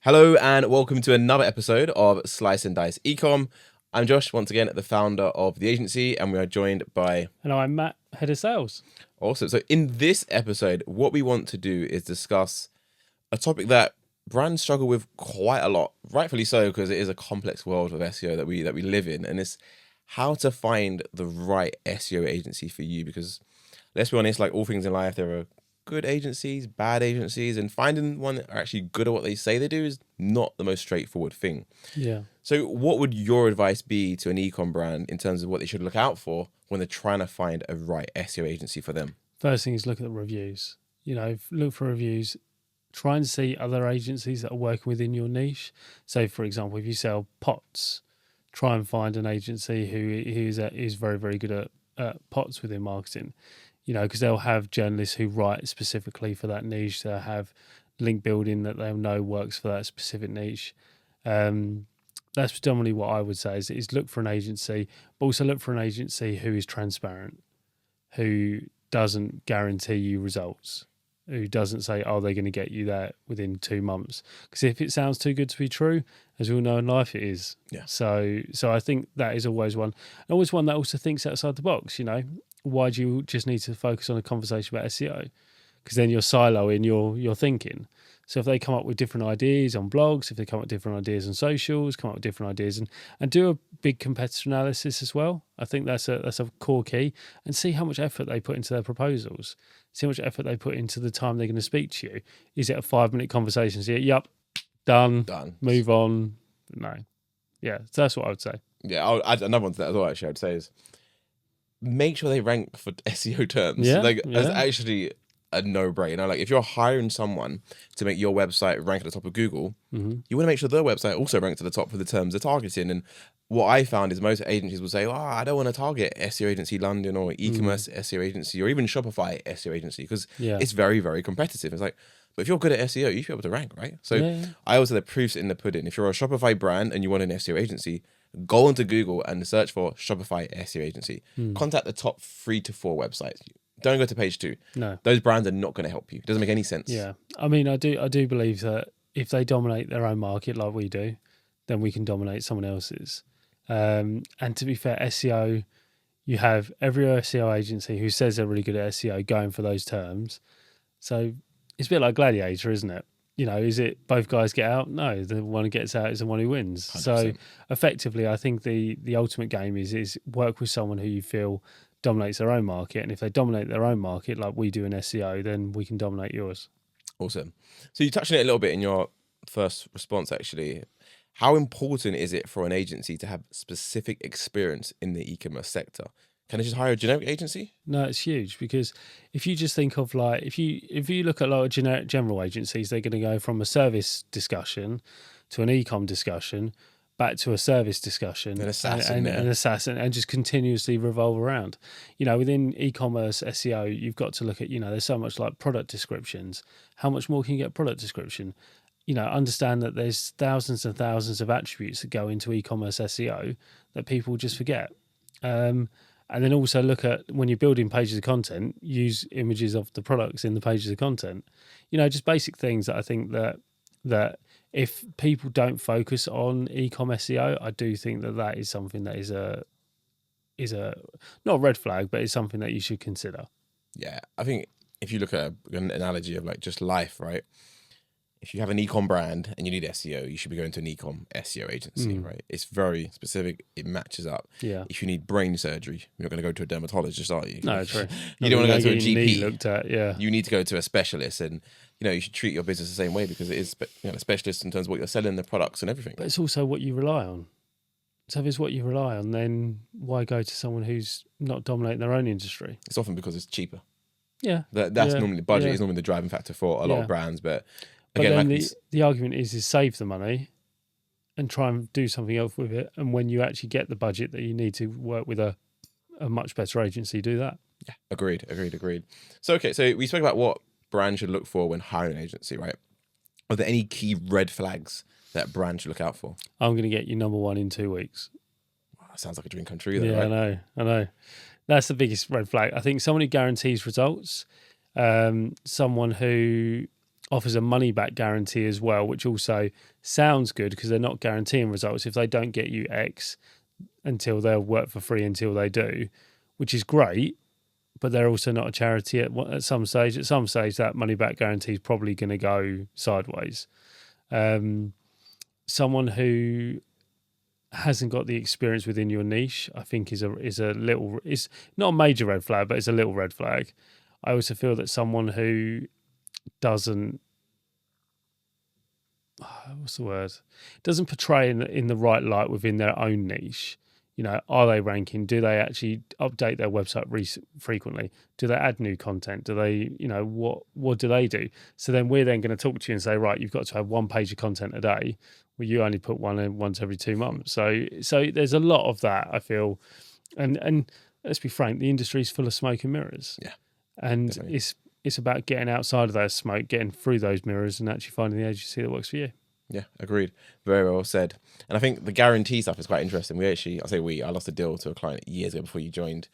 Hello and welcome to another episode of Slice and Dice Ecom. I'm Josh, once again the founder of the agency, and we are joined by... And I'm Matt, head of sales. Awesome. So in this episode, what we want to do is discuss a topic that brands struggle with quite a lot, rightfully so, because it is a complex world of SEO that we live in, and it's how to find the right SEO agency for you. Because let's be honest, like all things in life, there are good agencies, bad agencies, and finding one that are actually good at what they say they do is not the most straightforward thing. Yeah. So what would your advice be to an ecom brand in terms of what they should look out for when they're trying to find a right SEO agency for them? First thing is look at the reviews. Look for reviews. Try and see other agencies that are working within your niche. So, for example, if you sell pots, try and find an agency who is very, very good at pots within marketing. Because they'll have journalists who write specifically for that niche. They'll have link building that they'll know works for that specific niche. That's predominantly what I would say is look for an agency, but also look for an agency who is transparent, who doesn't guarantee you results, who doesn't say, oh, they're going to get you there within 2 months. Because if it sounds too good to be true, as we all know in life, it is. Yeah. So I think that is always one. And always one that also thinks outside the box, Why do you just need to focus on a conversation about SEO? Because then you're siloing your thinking. So if they come up with different ideas on blogs, if they come up with different ideas on socials, come up with different ideas and do a big competitor analysis as well. I think that's a core key, and see how much effort they put into their proposals. See how much effort they put into the time they're going to speak to you. Is it a 5-minute conversation? So yep, done, move on. No. Yeah, so that's what I would say. Yeah, I'll add another one to that as well, actually, I'd say is make swant to rank for SEO terms. Yeah, It's actually a no-brainer. Like if you're hiring someone to make your website rank at the top of Google, you want to make sure their website also ranks at the top for the terms they're targeting. And what I found is most agencies will say, oh, I don't want to target SEO Agency London or eCommerce SEO Agency or even Shopify SEO Agency because it's very, very competitive. It's like, but if you're good at SEO, you should be able to rank, right? So I always say the proof's in the pudding. If you're a Shopify brand and you want an SEO agency, go onto Google and search for Shopify SEO agency. Contact the top 3 to 4 websites. Don't go to page 2. No. Those brands are not going to help you. It doesn't make any sense. Yeah. I mean, I do believe that if they dominate their own market like we do, then we can dominate someone else's. And to be fair, SEO, you have every SEO agency who says they're really good at SEO going for those terms. So it's a bit like Gladiator, isn't it? Is it both guys get out? No, the one who gets out is the one who wins. 100%. So effectively, I think the ultimate game is work with someone who you feel dominates their own market. And if they dominate their own market like we do in SEO, then we can dominate yours. Awesome. So you touched on it a little bit in your first response, actually. How important is it for an agency to have specific experience in the e-commerce sector? Can I just hire a generic agency? No, it's huge, because if you just think of like, if you look at a lot of generic general agencies, they're going to go from a service discussion to an e-com discussion, back to a service discussion, an assassin, and just continuously revolve around. Within e-commerce SEO, you've got to look at, there's so much like product descriptions. How much more can you get product description? Understand that there's thousands and thousands of attributes that go into e-commerce SEO that people just forget. And then also look at, when you're building pages of content, use images of the products in the pages of content. Just basic things that I think that if people don't focus on e-com SEO, I do think that is something that is a not a red flag, but it's something that you should consider. Yeah, I think if you look at an analogy of like just life, right? If you have an ecom brand and you need SEO, you should be going to an ecom SEO agency, right? It's very specific. It matches up. Yeah. If you need brain surgery, you're not going to go to a dermatologist, are you? No, true. You don't want to go to a GP. Looked at, yeah. You need to go to a specialist, and you should treat your business the same way, because it is a specialist in terms of what you're selling, the products and everything. But it's also what you rely on. So if it's what you rely on, then why go to someone who's not dominating their own industry? It's often because it's cheaper. Yeah. That's normally, budget is normally the driving factor for a lot of brands, but again, then the argument is save the money and try and do something else with it. And when you actually get the budget that you need to work with a much better agency, do that. Yeah, agreed. So, so we spoke about what brands should look for when hiring an agency, right? Are there any key red flags that brands should look out for? I'm going to get you number 1 in 2 weeks. Wow, that sounds like a dream come true, though, yeah, right? I know. That's the biggest red flag. I think someone who guarantees results, someone who offers a money back guarantee as well, which also sounds good because they're not guaranteeing results. If they don't get you X until they'll work for free until they do, which is great, but they're also not a charity at some stage. At some stage, that money back guarantee is probably going to go sideways. Someone who hasn't got the experience within your niche, I think is not a major red flag, but it's a little red flag. I also feel that someone who doesn't doesn't portray in the right light within their own niche. Are they ranking? Do they actually update their website frequently? Do they add new content? Do they, what do they do? So then we're then going to talk to you and say, right, you've got to have 1 page of content a day. Well, you only put one in once every 2 months. So there's a lot of that, I feel. And let's be frank, the industry is full of smoke and mirrors. Yeah. And Definitely. it's about getting outside of that smoke, getting through those mirrors and actually finding the agency that works for you. Yeah, agreed. Very well said. And I think the guarantee stuff is quite interesting. I lost a deal to a client years ago before you joined.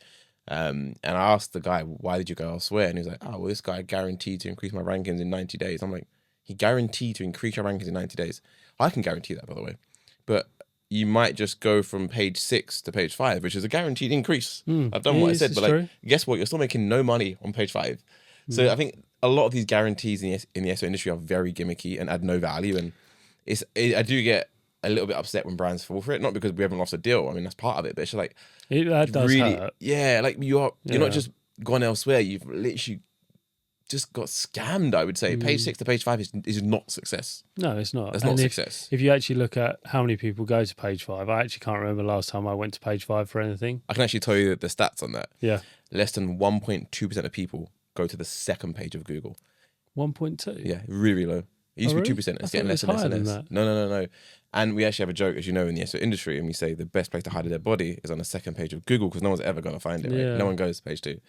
And I asked the guy, why did you go elsewhere? And he was like, oh, well, this guy guaranteed to increase my rankings in 90 days. I'm like, he guaranteed to increase your rankings in 90 days. I can guarantee that, by the way. But you might just go from page 6 to page 5, which is a guaranteed increase. I've done what I said, but like, guess what? You're still making no money on page 5. So I think a lot of these guarantees in the SEO industry are very gimmicky and add no value. And I do get a little bit upset when brands fall for it, not because we haven't lost a deal. I mean, that's part of it, but it's just like that does really hurt. Yeah, like you're not just gone elsewhere. You've literally just got scammed. I would say page 6 to page 5 is not success. No, it's not. That's not success. If you actually look at how many people go to page 5, I actually can't remember last time I went to page 5 for anything. I can actually tell you the stats on that. Yeah, less than 1.2% of people go to the second page of Google. 1.2. Yeah, really low. It used to be 2%. It's getting less and less and less. No. And we actually have a joke, as you know, in the SEO industry, and we say the best place to hide a dead body is on the second page of Google because no one's ever going to find it. Right? Yeah. No one goes to page 2.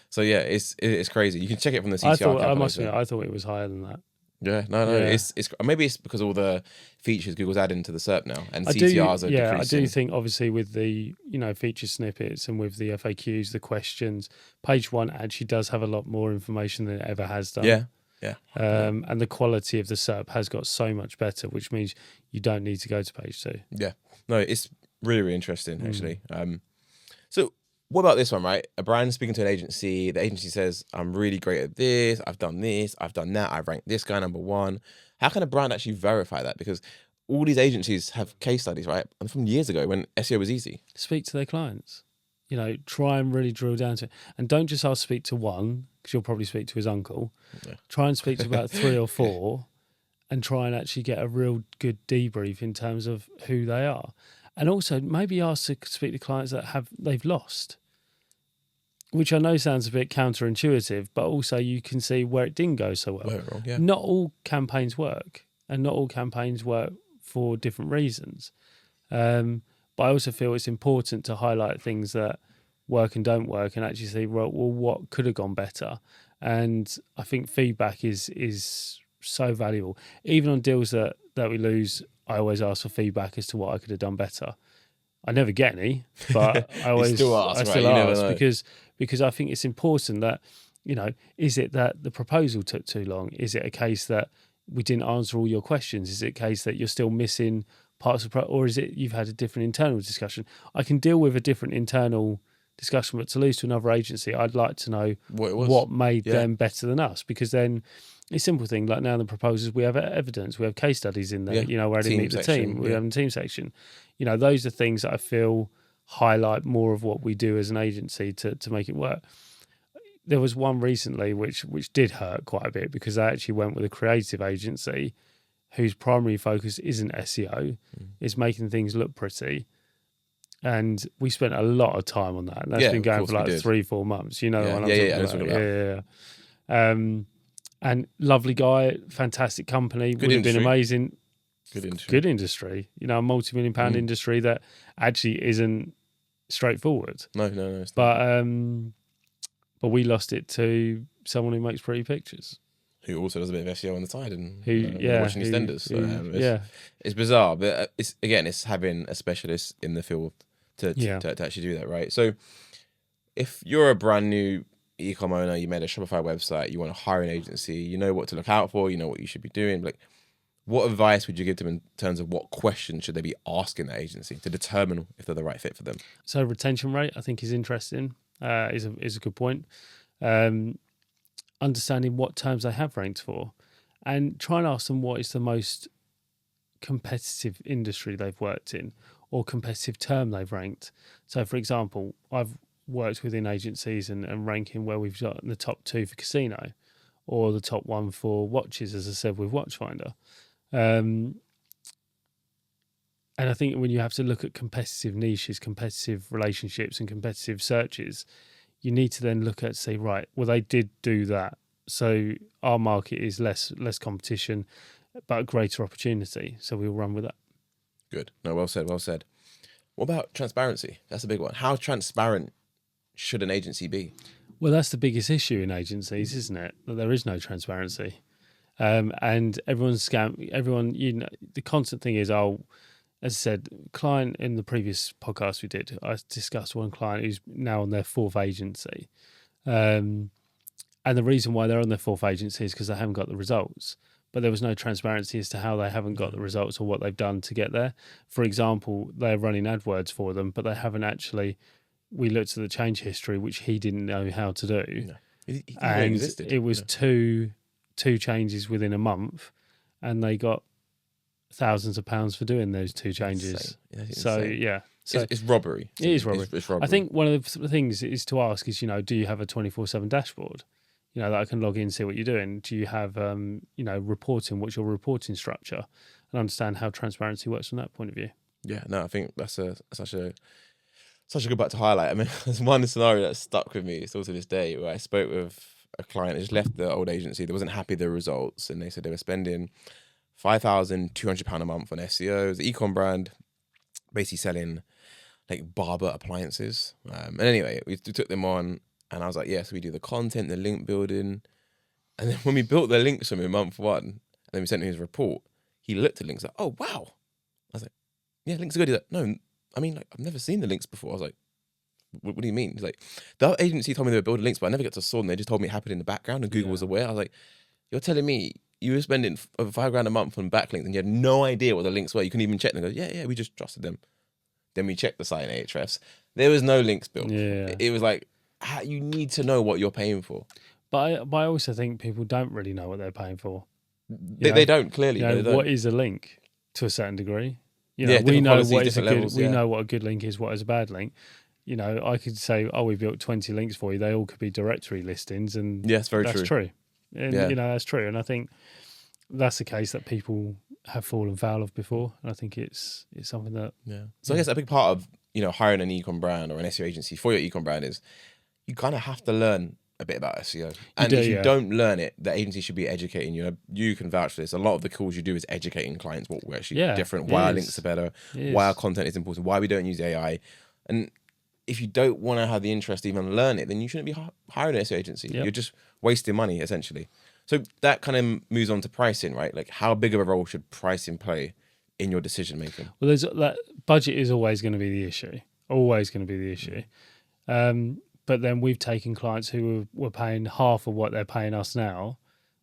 So yeah, it's crazy. You can check it from the CTR. I thought it was higher than that. Yeah, no. Yeah. It's maybe it's because all the features Google's adding to the SERP now, and CTRs are decreasing. I do think obviously with the feature snippets and with the FAQs, the questions, page 1 actually does have a lot more information than it ever has done. Yeah. And the quality of the SERP has got so much better, which means you don't need to go to page 2. Yeah. No, it's really, really interesting, actually. So what about this one, right? A brand speaking to an agency. The agency says, I'm really great at this. I've done that. I've ranked this guy number 1. How can a brand actually verify that? Because all these agencies have case studies, right? And from years ago when SEO was easy. Speak to their clients. Try and really drill down to it. And don't just ask to speak to one, because you'll probably speak to his uncle. Yeah. Try and speak to about 3 or 4 and try and actually get a real good debrief in terms of who they are. And also maybe ask to speak to clients that they've lost, which I know sounds a bit counterintuitive, but also you can see where it didn't go so well. Wrong, yeah. Not all campaigns work, and not all campaigns work for different reasons. But I also feel it's important to highlight things that work and don't work and actually say, well, what could have gone better? And I think feedback is so valuable. Even on deals that we lose, I always ask for feedback as to what I could have done better. I never get any, but I always still ask, because I think it's important that, is it that the proposal took too long? Is it a case that we didn't answer all your questions? Is it a case that you're still missing parts of or is it you've had a different internal discussion? I can deal with a different internal discussion, but to lose to another agency, I'd like to know what made them better than us, because then a simple thing like now in the proposals we have evidence, we have case studies in there. Where I didn't meet the team, we have a team section. Those are things that I feel highlight more of what we do as an agency to make it work. There was one recently which did hurt quite a bit because I actually went with a creative agency whose primary focus isn't SEO, is making things look pretty. And we spent a lot of time on that. And that's been going for like 3-4 months. The one I'm talking about. Yeah. And lovely guy, fantastic company, would have been amazing. Good industry. A multi-million-pound industry that actually isn't straightforward. No, it's not. But we lost it to someone who makes pretty pictures. Who also does a bit of SEO on the side and watching EastEnders. So, it's bizarre, but it's having a specialist in the field to actually do that, right? So if you're a brand new e-com owner, you made a Shopify website, you want to hire an agency, you know what to look out for, you know what you should be doing. Like, what advice would you give them in terms of what questions should they be asking the agency to determine if they're the right fit for them? So retention rate, I think, is interesting. Is a good point. Understanding what terms they have ranked for, and try and ask them what is the most competitive industry they've worked in or competitive term they've ranked. So, for example, I've worked within agencies and ranking where we've got the top 2 for casino or the top 1 for watches, as I said, with Watchfinder. And I think when you have to look at competitive niches, competitive relationships and competitive searches, you need to then look at, say, right, well, they did do that. So our market is less competition, but greater opportunity. So we'll run with that. Good. No, well said, well said. What about transparency? That's a big one. How transparent should an agency be? Well, that's the biggest issue in agencies, isn't it? That there is no transparency. And everyone's everyone, the constant thing is, as I said, client in the previous podcast we did, I discussed one client who's now on their 4th agency. And the reason why they're on their 4th agency is because they haven't got the results. But there was no transparency as to how they haven't got the results or what they've done to get there. For example, they're running AdWords for them, but they haven't actually. We looked at the change history, which he didn't know how to do. No. He and existed. It was two changes within a month, and they got thousands of pounds for doing those 2 changes. So it's robbery. It is robbery. It's robbery. I think one of the things is to ask is, do you have a 24/7 dashboard? That I can log in and see what you're doing. Do you have, reporting? What's your reporting structure? And understand how transparency works from that point of view. Yeah, no, I think that's such a good part to highlight. I mean, there's one scenario that stuck with me still to this day where I spoke with a client who just left the old agency. They wasn't happy with the results, and they said they were spending £5,200 a month on SEO. It was an ecom brand, basically selling like barber appliances. And anyway, we took them on, and I was like, yeah, so we do the content, the link building. And then when we built the links from him month 1, and then we sent him his report, he looked at links like, oh, wow. I was like, yeah, links are good. He's like, no, I mean, like, I've never seen the links before. I was like, what do you mean? He's like, the agency told me they were building links, but I never got to saw them. They just told me it happened in the background and Google was aware. I was like, you're telling me you were spending over £5,000 a month on backlinks and you had no idea what the links were. You couldn't even check them. They go, yeah, we just trusted them. Then we checked the site in Ahrefs. There was no links built. Yeah. It was like, you need to know what you're paying for. But I also think people don't really know what they're paying for. They don't, clearly. They don't. What is a link to a certain degree? We know what is we know what a good link is, what is a bad link. I could say, we built 20 links for you. They all could be directory listings, and yes, that's true. And yeah. That's true. And I think that's the case that people have fallen foul of before. And I think it's something that So I guess a big part of hiring an ecom brand or an SEO agency for your ecom brand is you kind of have to learn a bit about SEO. And if you don't learn it, the agency should be educating you. You can vouch for this. A lot of the calls you do is educating clients what we're actually different, why our links are better, why our content is important, why we don't use AI. And if you don't want to have the interest to even learn it, then you shouldn't be hiring an SEO agency. Yep. You're just wasting money, essentially. So that kind of moves on to pricing, right? Like, how big of a role should pricing play in your decision making? Well, that budget is always going to be the issue. Always going to be the issue. But then we've taken clients who were paying half of what they're paying us now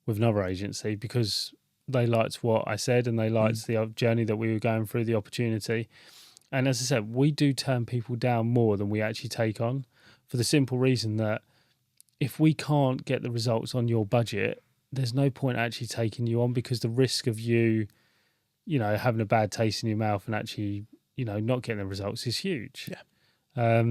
with another agency because they liked what I said and they liked the journey that we were going through, the opportunity. And as I said, we do turn people down more than we actually take on, for the simple reason that if we can't get the results on your budget, there's no point actually taking you on, because the risk of you having a bad taste in your mouth and actually, not getting the results is huge. Yeah.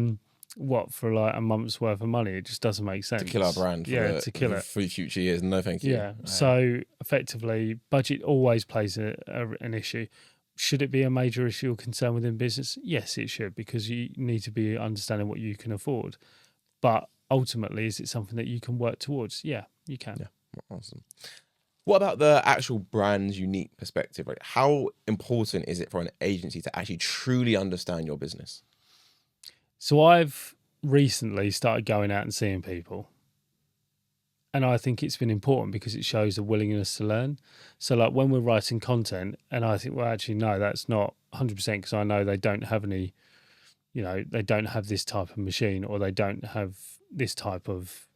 What, for like a month's worth of money? It just doesn't make sense. To kill our brand to kill it for future years. No, thank you. Yeah. So effectively, budget always plays an issue. Should it be a major issue or concern within business? Yes, it should, because you need to be understanding what you can afford. But ultimately, is it something that you can work towards? Yeah, you can. Yeah, awesome. What about the actual brand's unique perspective? Like, how important is it for an agency to actually truly understand your business? So I've recently started going out and seeing people. And I think it's been important because it shows a willingness to learn. So like when we're writing content and I think, well, actually, no, that's not 100%, because I know they don't have any, they don't have this type of machine, or they don't have this type of,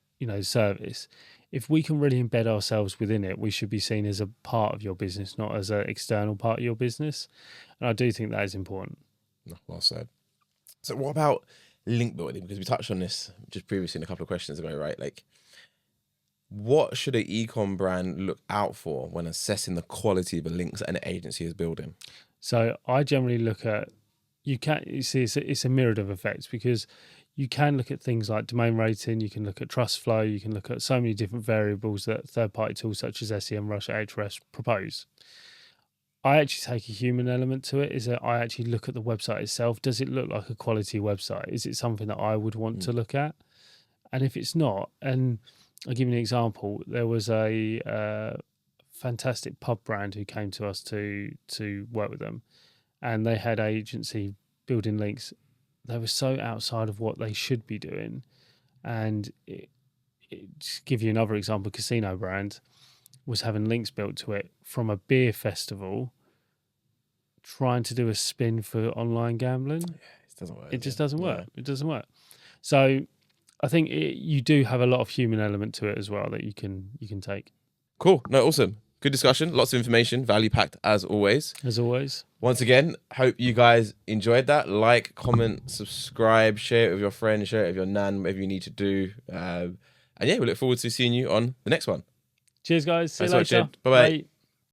service, if we can really embed ourselves within it, we should be seen as a part of your business, not as an external part of your business. And I do think that is important. Well said. So what about link building? Because we touched on this just previously in a couple of questions ago, right? Like, what should an e-com brand look out for when assessing the quality of the links that an agency is building? So I generally look at, it's a myriad of effects, because you can look at things like domain rating, you can look at trust flow, you can look at so many different variables that third-party tools such as SEMrush, Ahrefs propose. I actually take a human element to it, is that I actually look at the website itself. Does it look like a quality website? Is it something that I would want to look at? And if it's not, and I'll give you an example, there was a fantastic pub brand who came to us to work with them, and they had agency building links. They were so outside of what they should be doing. And just give you another example, casino brand was having links built to it from a beer festival, trying to do a spin for online gambling. Yeah, it doesn't work. It just doesn't work. It doesn't work. So I think you do have a lot of human element to it as well that you can take. Cool. No, awesome. Good discussion. Lots of information. Value packed as always. As always. Once again, hope you guys enjoyed that. Like, comment, subscribe, share it with your friends, share it with your nan, whatever you need to do. And yeah, we look forward to seeing you on the next one. Cheers, guys. See you Thanks so much, later. Jed. Bye-bye. Bye.